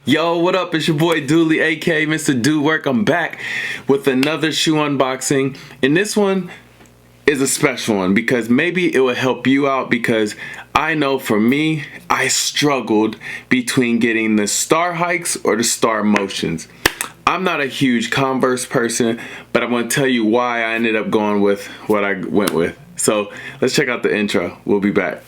Yo, what up? It's your boy Dooley, aka Mr. Do Work. I'm back with another shoe unboxing, and this one is a special one because maybe it will help you out, because I know for me, I struggled between getting the Star Hikes or the Star Motions. I'm not a huge Converse person, but I'm going to tell you why I ended up going with what I went with. So let's check out the intro. We'll be back.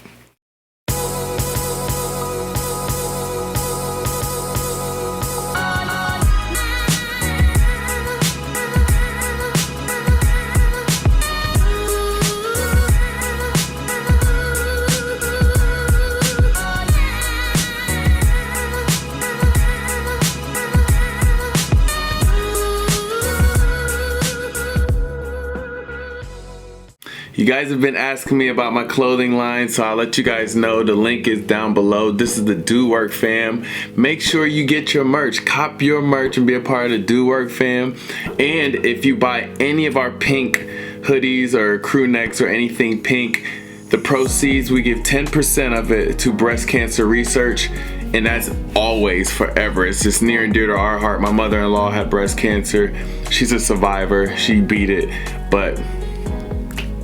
You guys have been asking me about my clothing line, so I'll let you guys know. The link is down below. This is the Do Work fam. Make sure you get your merch. Cop your merch and be a part of the Do Work fam. And if you buy any of our pink hoodies or crew necks or anything pink, the proceeds, we give 10% of it to breast cancer research. And that's always, forever. It's just near and dear to our heart. My mother-in-law had breast cancer. She's a survivor. She beat it. But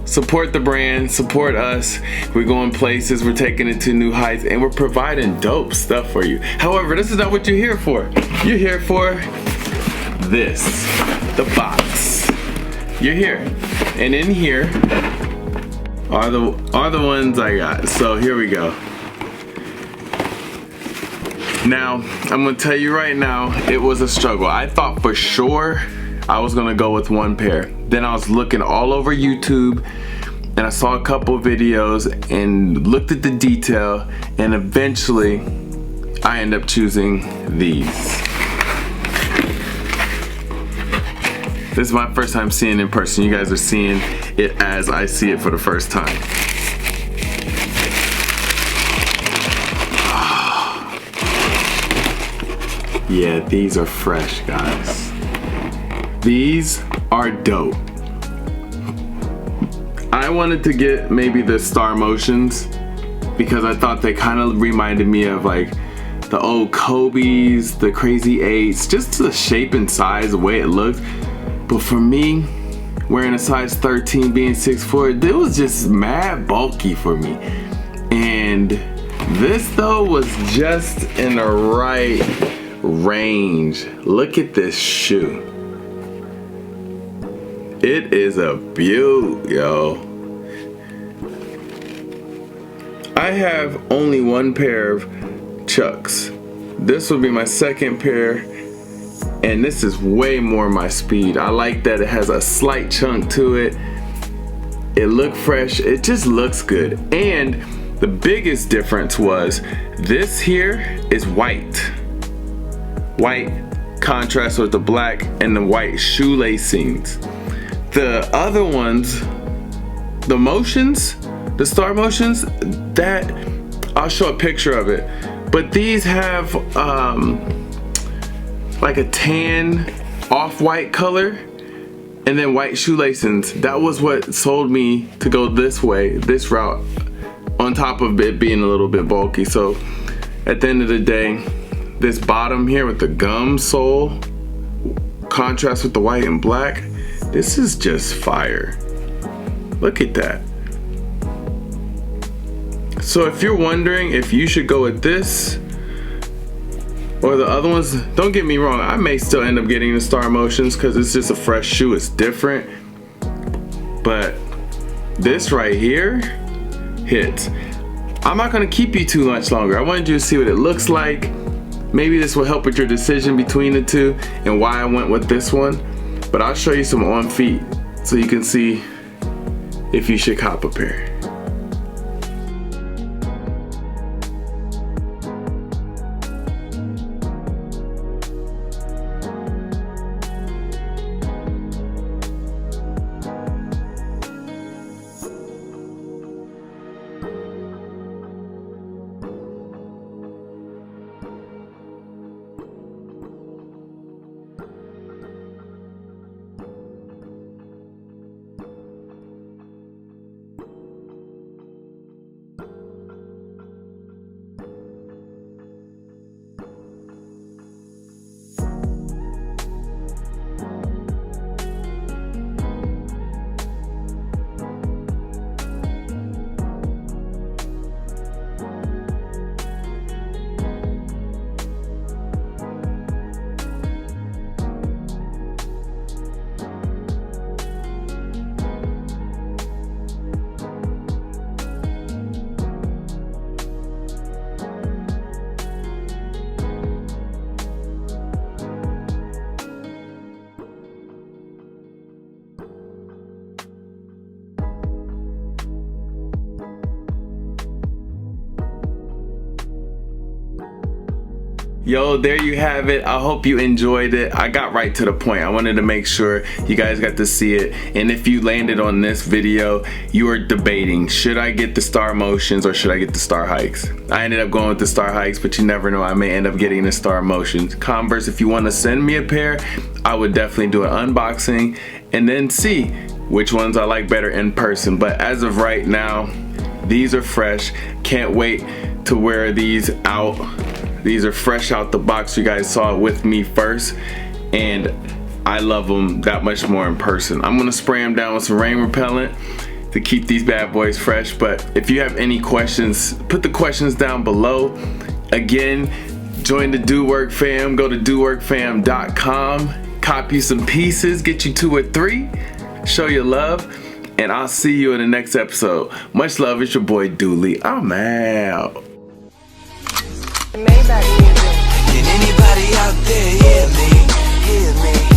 support the brand, support us. We're going places, we're taking it to new heights, and we're providing dope stuff for you. However, this is not what you're here for. You're here for this, the box. You're here. And in here are the ones I got. So here we go. Now, I'm gonna tell you right now, it was a struggle. I thought for sure I was gonna go with one pair. Then I was looking all over YouTube and I saw a couple videos and looked at the detail, and eventually I ended up choosing these. This is my first time seeing it in person. You guys are seeing it as I see it for the first time. Yeah, these are fresh, guys. These are dope. I wanted to get maybe the Star Motions because I thought they kind of reminded me of like the old Kobe's, the Crazy 8s, just the shape and size, the way it looked. But for me, wearing a size 13, being 6'4", it was just mad bulky for me. And this though was just in the right range. Look at this shoe. It is a beaut, yo. I have only one pair of Chucks. This will be my second pair, and this is way more my speed. I like that it has a slight chunk to it. It looks fresh, it just looks good. And the biggest difference was this here is white. White contrast with the black and the white shoelacings. The other ones, the Motions, the Star Motions, that I'll show a picture of it. But these have like a tan off-white color and then white shoelacings. That was what sold me to go this way, this route, on top of it being a little bit bulky. So at the end of the day, this bottom here with the gum sole, contrast with the white and black, this is just fire. Look at that. So if you're wondering if you should go with this or the other ones, don't get me wrong, I may still end up getting the Star Motions because it's just a fresh shoe, it's different. But this right here hits. I'm not gonna keep you too much longer. I wanted you to see what it looks like. Maybe this will help with your decision between the two and why I went with this one. But I'll show you some on feet so you can see if you should cop a pair. Yo, there you have it. I hope you enjoyed it. I got right to the point. I wanted to make sure you guys got to see it. And if you landed on this video, you are debating, should I get the Star Motions or should I get the Star Hikes? I ended up going with the Star Hikes, but you never know, I may end up getting the Star Motions. Converse, if you want to send me a pair, I would definitely do an unboxing and then see which ones I like better in person. But as of right now, these are fresh. Can't wait to wear these out. These are fresh out the box. You guys saw it with me first, and I love them that much more in person. I'm gonna spray them down with some rain repellent to keep these bad boys fresh. But if you have any questions, put the questions down below. Again, join the Do Work fam. Go to doworkfam.com, copy some pieces, get you 2 or 3, show your love, and I'll see you in the next episode. Much love, it's your boy Dooley. I'm out. Can anybody out there hear me? Hear me?